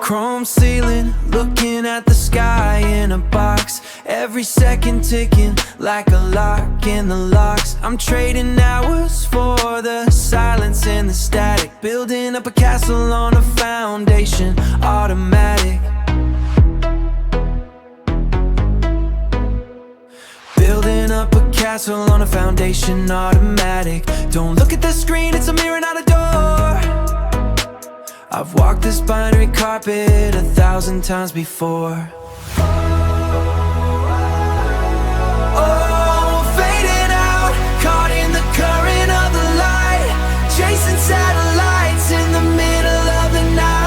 Chrome ceiling, looking at the sky in a box. Every second ticking like a lock in the locks. I'm trading hours for the silence and the static. Building up a castle on a foundation, automatic. Building up a castle on a foundation, automatic. Don't look at the screen, it's a mirror, not a door. I've walked this binary carpet 1,000 times before. Oh, fading out, caught in the current of the light, chasing satellites in the middle of the night.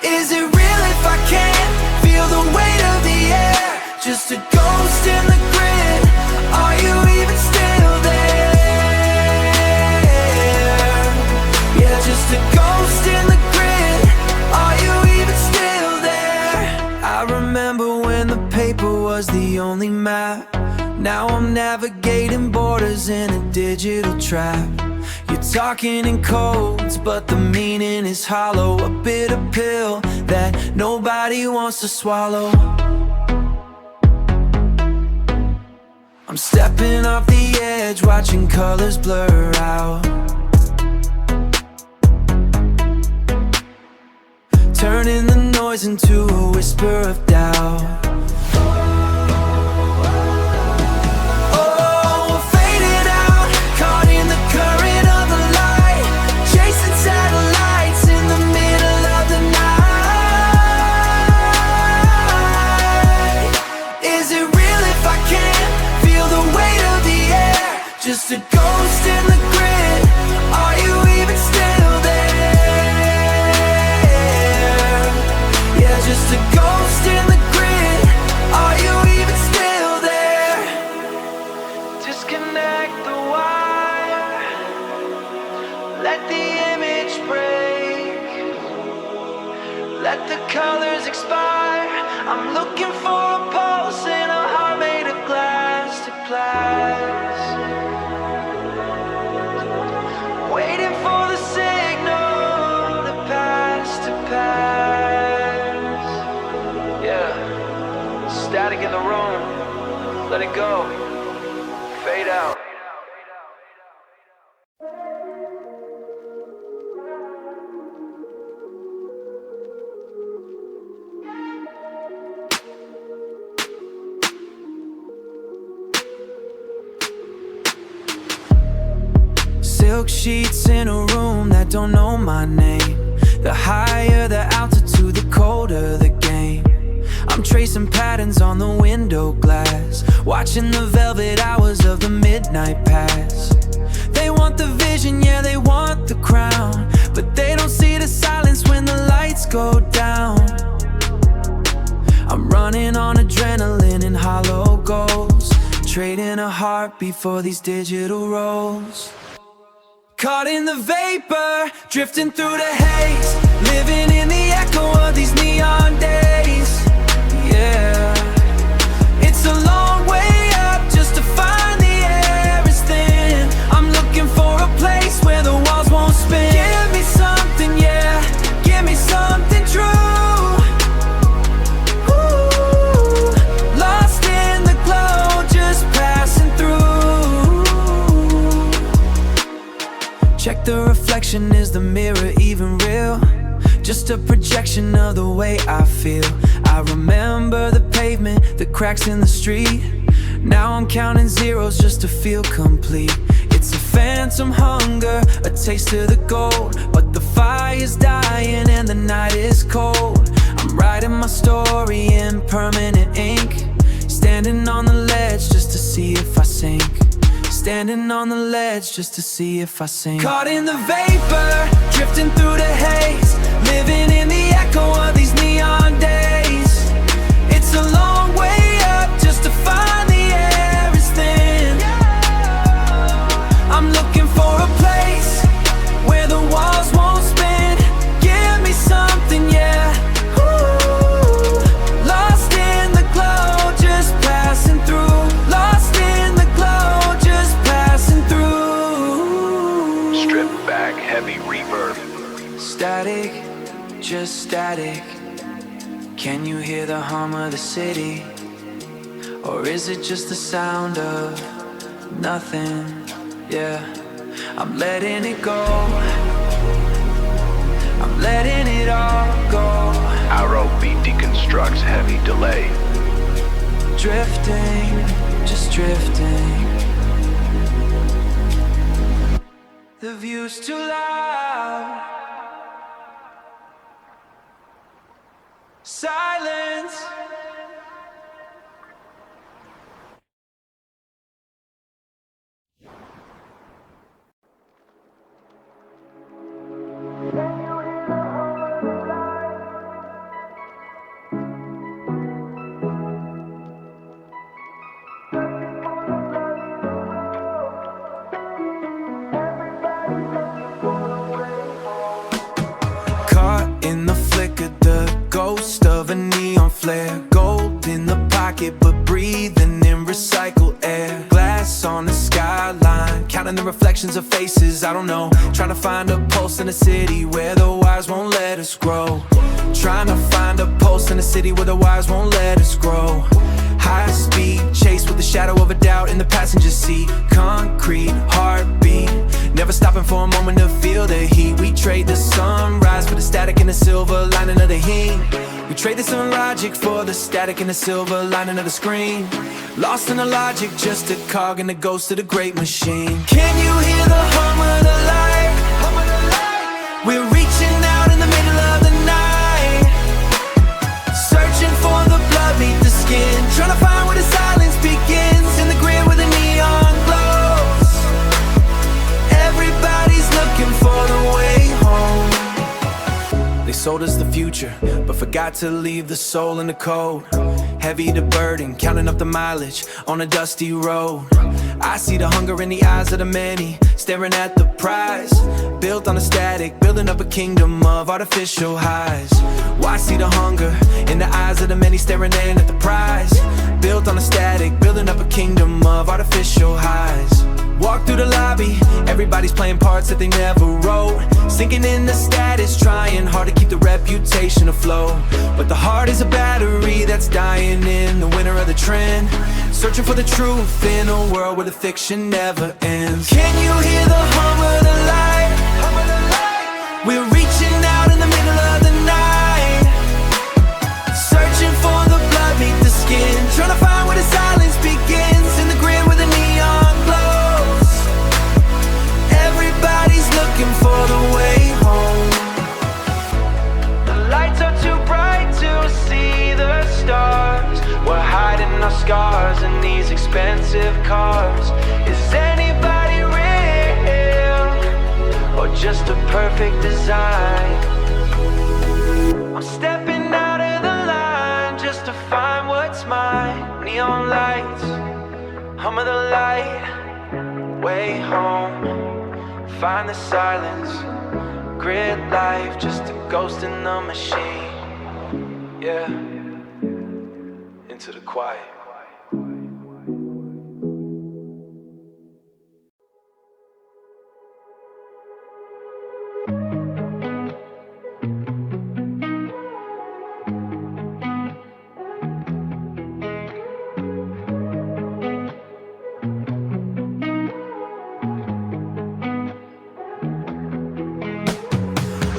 Is it real if I can't feel the weight of the air? Just a ghost in the grid. Are you even still there? Just a ghost in the grid. Are you even still there? I remember when the paper was the only map. Now I'm navigating borders in a digital trap. You're talking in codes, but the meaning is hollow. A bitter pill that nobody wants to swallow. I'm stepping off the edge, watching colors blur out. Turning the noise into a whisper of doubt. Oh, faded out, caught in the current of the light, chasing satellites in the middle of the night. Is it real if I can't feel the weight of the air? Just a ghost in the grid. Are you even still there? Just a ghost in the grid. Are you even still there? Disconnect the wire, let the image break, let the colors expire. I'm looking for a pulse in a heart made of glass to glass, waiting for the signal to pass, to pass. Static in the room, let it go, fade out. Silk sheets in a room that don't know my name. The higher the altitude, the colder the game. I'm tracing patterns on the window glass, watching the velvet hours of the midnight pass. They want the vision, yeah, they want the crown, but they don't see the silence when the lights go down. I'm running on adrenaline and hollow goals, trading a heartbeat for these digital roles. Caught in the vapor, drifting through the haze, living in the echo of these neon days. Yeah, it's a long way up just to find the air is thin. I'm looking for a place where the walls won't spin. Give me something, yeah, give me something true. Ooh, lost in the glow, just passing through. Check the reflection, is the mirror even real? Just a projection of the way I feel. I remember the pavement, the cracks in the street. Now I'm counting zeros just to feel complete. It's a phantom hunger, a taste of the gold, but the fire's dying and the night is cold. I'm writing my story in permanent ink, standing on the ledge just to see if I sink. Standing on the ledge just to see if I sink. Caught in the vapor, drifting through the haze, living in the echo of these neon days. It's a long way up just to find the air is thin. I'm looking for a place where the walls won't spin. Give me something, yeah. Ooh, lost in the glow, just passing through. Lost in the glow, just passing through. Strip back, heavy reverb. Static, just static. Can you hear the hum of the city? Or is it just the sound of nothing? Yeah, I'm letting it go. I'm letting it all go. Arrow beat deconstructs heavy delay. Drifting, just drifting. The view's too loud. Silence. In the flicker, the ghost of a neon flare. Gold in the pocket, but breathing in recycled air. Glass on the skyline, counting the reflections of faces I don't know. Trying to find a pulse in a city where the wires won't let us grow. Trying to find a pulse in a city where the wires won't let us grow. High speed chase with the shadow of a doubt in the passenger seat. Concrete heartbeat, never stopping for a moment to feel the heat. We trade the sunrise for the static and the silver lining of the heat. We trade the sun logic for the static and the silver lining of the screen. Lost in the logic, just a cog in the ghost of the great machine. Can you hear the hum of the light? We're reaching out in the middle of the night, searching for the blood beneath the skin, trying to find where the silence begins. In the grid where the neon glows, everybody's looking for the way home. They sold us the future, but forgot to leave the soul in the code. Heavy to burden, counting up the mileage on a dusty road. I see the hunger in the eyes of the many, staring at the prize. Built on a static, building up a kingdom of artificial highs. Why see the hunger in the eyes of the many, staring in at the prize? Built on a static, building up a kingdom of artificial highs. Walk through the lobby, everybody's playing parts that they never wrote. Sinking in the status, trying hard to keep the reputation afloat. But the heart is a battery that's dying in the winter of the trend. Searching for the truth in a world where the fiction never ends. Can you hear the hum of the light? We're reaching out in the middle of the night, searching for the blood beneath the skin, trying to find where the silence begins. In the grid where the neon glows, everybody's looking for the way home. The lights are too bright to see the stars. We're hiding our scars in these expensive cars. Is anybody real, or just a perfect design? I'm stepping out of the line just to find what's mine. Neon lights, hum of the light, way home. Find the silence, grid life, just a ghost in the machine. Yeah, into the quiet.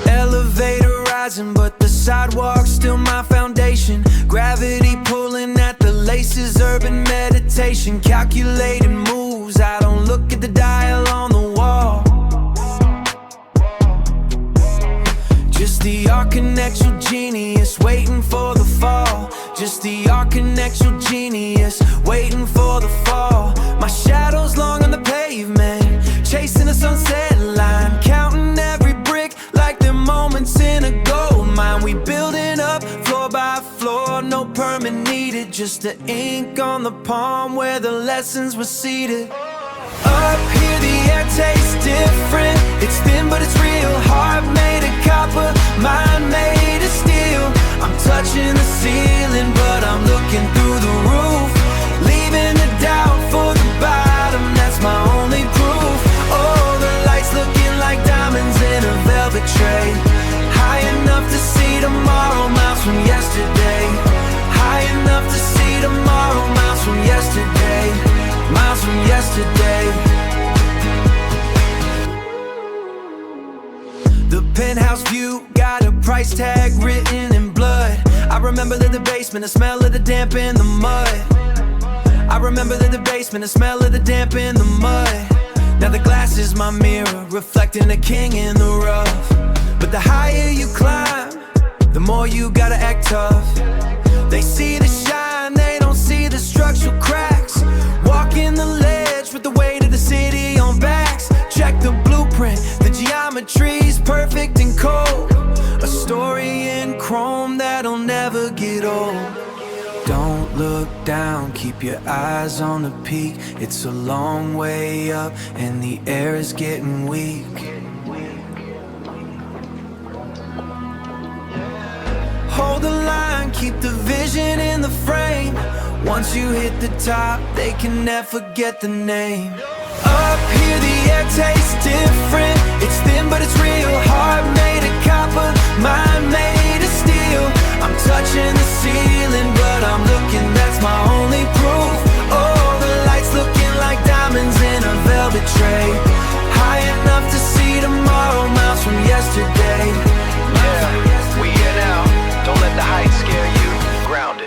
Elevator rising, but the sidewalk's still my foundation. Gravity pulling at the laces, urban meditation. Calculating moves, I don't look at the dial on the wall. Just the architectural genius waiting for the fall. Just the architectural genius waiting for the fall. My shadow's long on the pavement, chasing a sunset line, counting every brick like they're moments in a gold mine. We building up floor by floor, no permit needed, just the ink on the palm where the lessons were seated. Up here the air tastes different, it's thin but it's real. Heart made of copper, mind made of steel. I'm touching the ceiling but I'm looking through the roof, leaving the doubt for the bottom, that's my only proof. Oh, the lights looking like diamonds, The penthouse view got a price tag written in blood. I remember the basement, the smell of the damp in the mud. I remember the basement, the smell of the damp in the mud. Now the glass is my mirror, reflecting a king in the rough. But the higher you climb, the more you gotta act tough. They see the shine, they don't see the structural cracks. Walking the ledge with the weight of the city on backs. Check the blueprint, the geometry's perfect and cold. A story in chrome that'll never get old. Don't look down, keep your eyes on the peak. It's a long way up and the air is getting weak. Hold the line, keep the vision in the frame. Once you hit the top, they can never get the name. Up here the air tastes different. It's thin but it's real. Heart made of copper, mind made of steel. I'm touching the ceiling, but I'm looking, that's my only proof. Oh, the lights looking like diamonds in a velvet tray. High enough to see tomorrow, miles from yesterday. Yeah, we here now. Don't let the heights scare you. Grounded.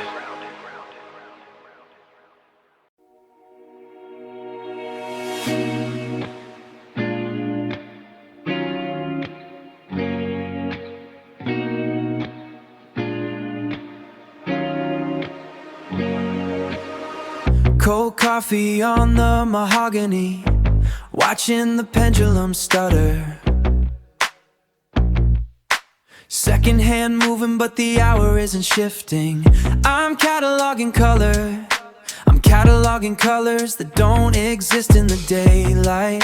Cold coffee on the mahogany, watching the pendulum stutter. Second hand moving but the hour isn't shifting. I'm cataloging color, I'm cataloging colors that don't exist in the daylight.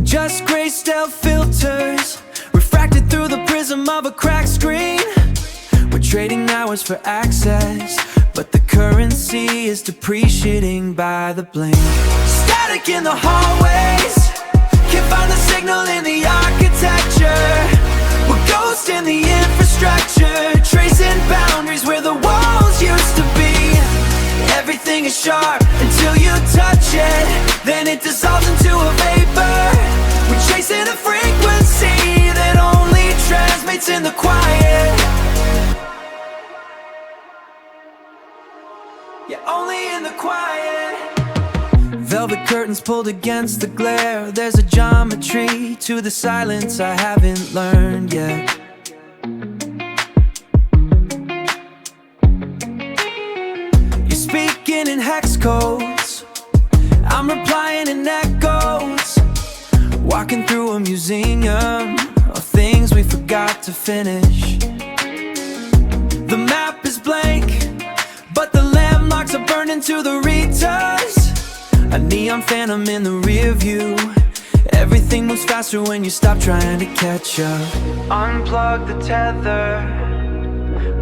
Just grayscale filters refracted through the prism of a cracked screen. We're trading hours for access, but the currency is depreciating by the blink. Static in the hallways, can't find the signal in the architecture. We're ghosts in the infrastructure, tracing boundaries where the walls used to be. Everything is sharp until you touch it, then it dissolves into a vapor. We're chasing a frequency that only transmits in the quiet. Yeah, only in the quiet. Velvet curtains pulled against the glare. There's a geometry to the silence I haven't learned yet. You're speaking in hex codes, I'm replying in echoes. Walking through a museum of things we forgot to finish. The map is blank, but the landmarks are burned into the retouch. A neon phantom in the rear view. Everything moves faster when you stop trying to catch up. Unplug the tether,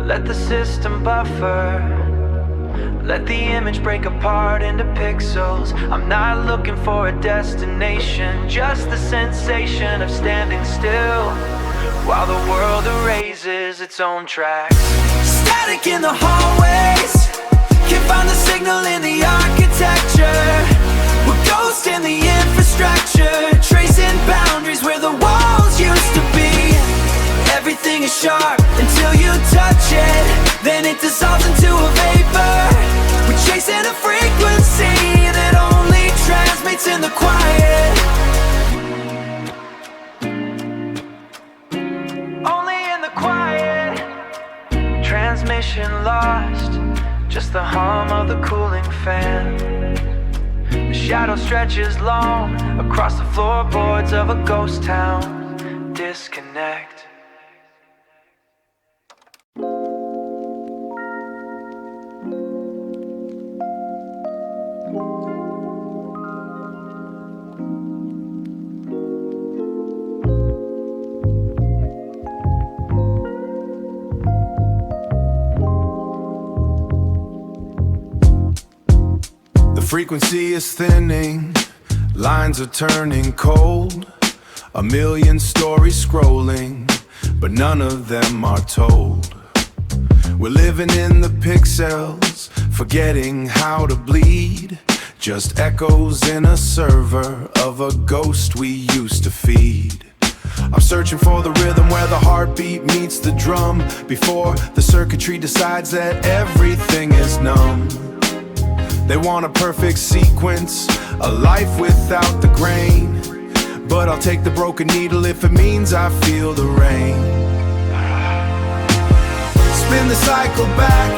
let the system buffer. Let the image break apart into pixels. I'm not looking for a destination, just the sensation of standing still while the world erases its own tracks. Static in the hallways, can't find the signal in the architecture. We're ghosts in the infrastructure, tracing boundaries where the walls used to be. Everything is sharp until you touch it, then it dissolves into a vapor. We're chasing a frequency that only transmits in the quiet. Only in the quiet. Transmission lost, just the hum of the cooling fan. The shadow stretches long across the floorboards of a ghost town. Disconnect. Frequency is thinning, lines are turning cold. A million stories scrolling, but none of them are told. We're living in the pixels, forgetting how to bleed. just echoes in a server of a ghost we used to feed. I'm searching for the rhythm where the heartbeat meets the drum, before the circuitry decides that everything is numb. They want a perfect sequence, a life without the grain, but I'll take the broken needle if it means I feel the rain. Spin the cycle back,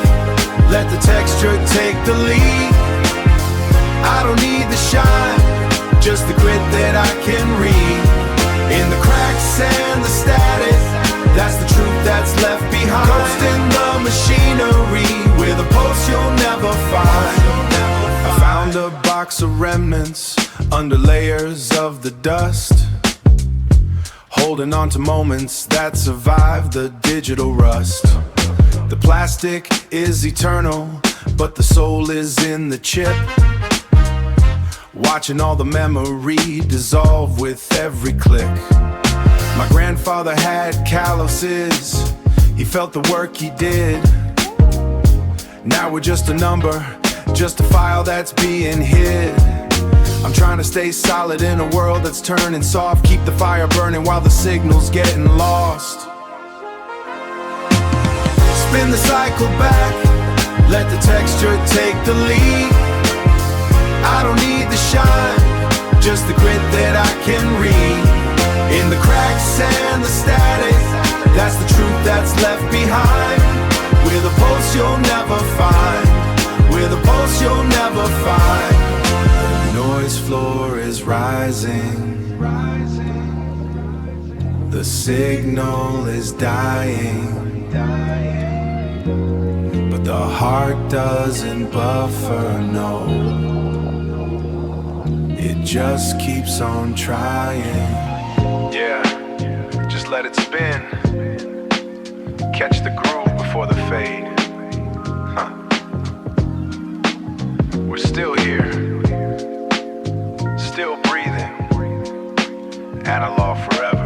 let the texture take the lead. I don't need the shine, just the grit that I can read. In the cracks and the static, that's the truth that's left behind. Ghost in the machinery, with a pulse you'll never find. I found a box of remnants under layers of the dust, holding on to moments that survived the digital rust. The plastic is eternal, but the soul is in the chip, watching all the memory dissolve with every click. My grandfather had calluses, he felt the work he did. Now we're just a number, just a file that's being hid. I'm trying to stay solid in a world that's turning soft, keep the fire burning while the signal's getting lost. Spin the cycle back, let the texture take the lead. I don't need the shine, just the grit that I can read. In the cracks and the static, that's the truth that's left behind. With a pulse you'll never find, with a pulse you'll never find. The noise floor is rising, the signal is dying, but the heart doesn't buffer, no. It just keeps on trying. Yeah, just let it spin. Catch the groove before the fade. Huh. We're still here, still breathing. Analog forever.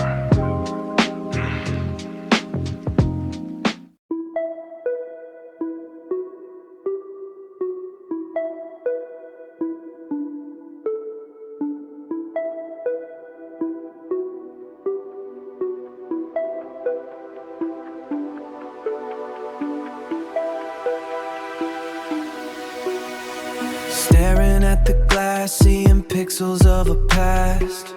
Staring at the glass, seeing pixels of a past.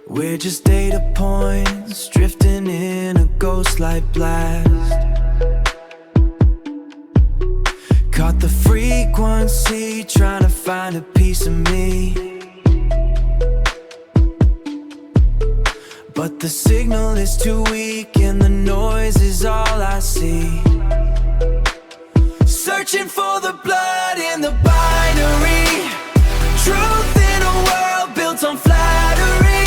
We're just data points, drifting in a ghostlight blast. Caught the frequency, trying to find a piece of me, but the signal is too weak and the noise is all I see. Searching for the blood in the binary, truth in a world built on flattery.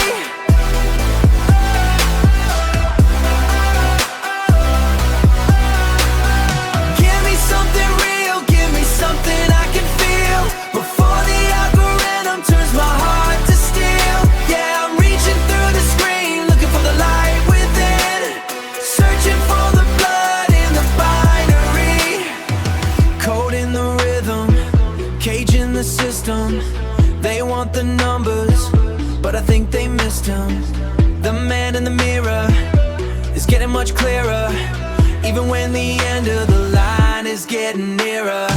Give me something real, give me something I can feel, before the algorithm turns my heart to steel. Yeah, I'm reaching through the screen, looking for the light within, searching for the blood in the binary. Code in the rhythm, cage in the system. They want the numbers, but I think they missed him. The man in the mirror is getting much clearer, even when the end of the line is getting nearer.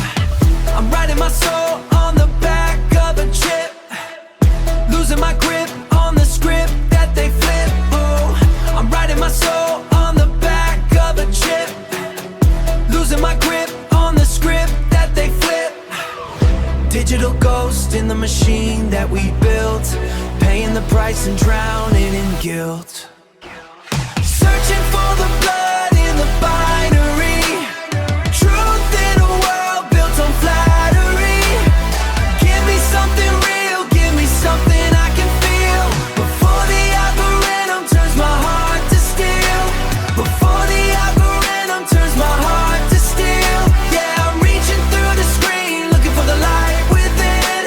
I'm writing my soul on the back of a chip, losing my grip on the script that they flip. Oh, I'm writing my soul on the back of a chip, losing my grip on the script that they flip. Digital ghost in the machine that we built, paying the price and drowning in guilt. Searching for the blood in the binary, truth in a world built on flattery. Give me something real, give me something I can feel, before the algorithm turns my heart to steel, before the algorithm turns my heart to steel. Yeah, I'm reaching through the screen, looking for the light within,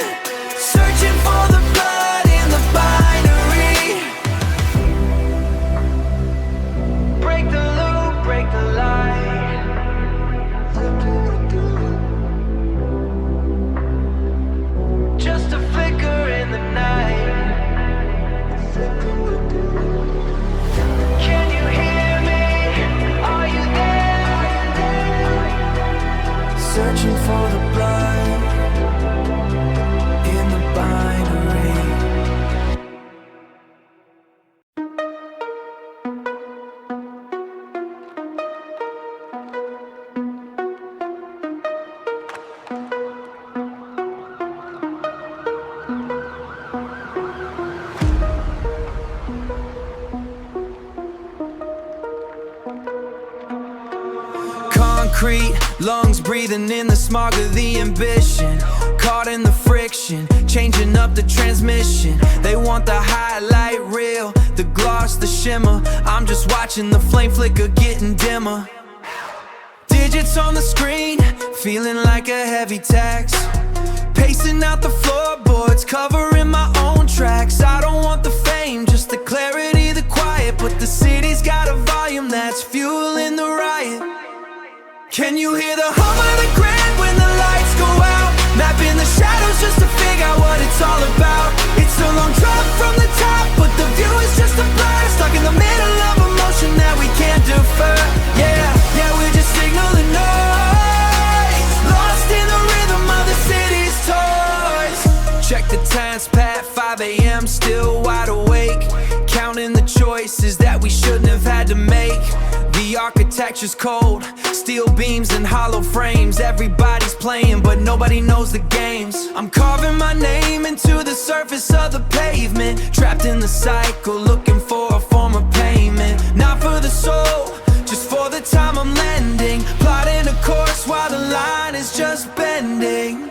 searching for the blood in the binary. concrete, lungs breathing in the smog of the ambition. Caught in the friction, changing up the transmission. They want the highlight reel, the gloss, the shimmer. I'm just watching the flame flicker getting dimmer. Digits on the screen, feeling like a heavy tax. Pacing out the floorboards, covering my own tracks. I don't want the fame, just the clarity, the quiet. But the city's got a volume that's fueling the riot. Can you hear the hum of the grand when the lights go out? Mapping the shadows just to figure out what it's all about. It's a long drop from the top, but the view is just a blur. Stuck in the middle of emotion that we can't defer. Yeah, we're just signaling noise. Lost in the rhythm of the city's toys. Check the times, Pat, 5 a.m. still wide awake. Counting the choices that we shouldn't have had to make. The architecture's cold, steel beams and hollow frames. Everybody's playing, but nobody knows the games. I'm carving my name into the surface of the pavement. Trapped in the cycle, looking for a form of payment. Not for the soul, just for the time I'm lending. Plotting a course while the line is just bending.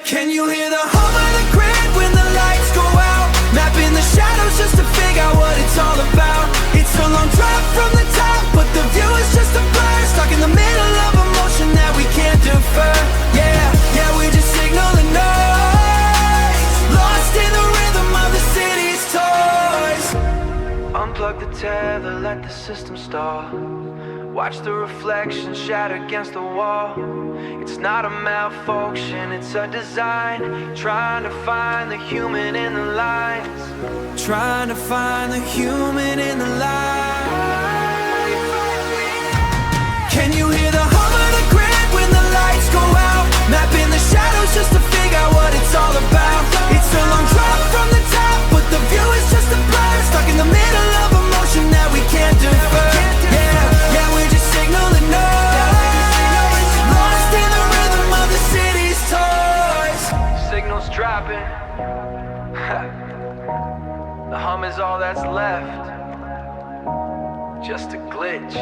Can you hear the hum of the grid when the lights go out? Mapping the shadows just to figure out what it's all about. It's a long drop from the top, but the view is just a blur. Stuck in the middle of emotion that we can't defer. Yeah, we're just signaling noise. Lost in the rhythm of the city's toys. Unplug the tether, let the system stall. Watch the reflection shatter against the wall. It's not a malfunction, it's a design. Trying to find the human in the lines. Trying to find the human in the lines. Can you hear the hum of the grid when the lights go out? Mapping the shadows just to figure out what it's all about. It's a long drop from the top, but the view is just a blur. Stuck in the middle of emotion that we can't defer. Yeah, we're just signaling noise. Lost in the rhythm of the city's toys. Signals dropping. The hum is all that's left. Just a glitch.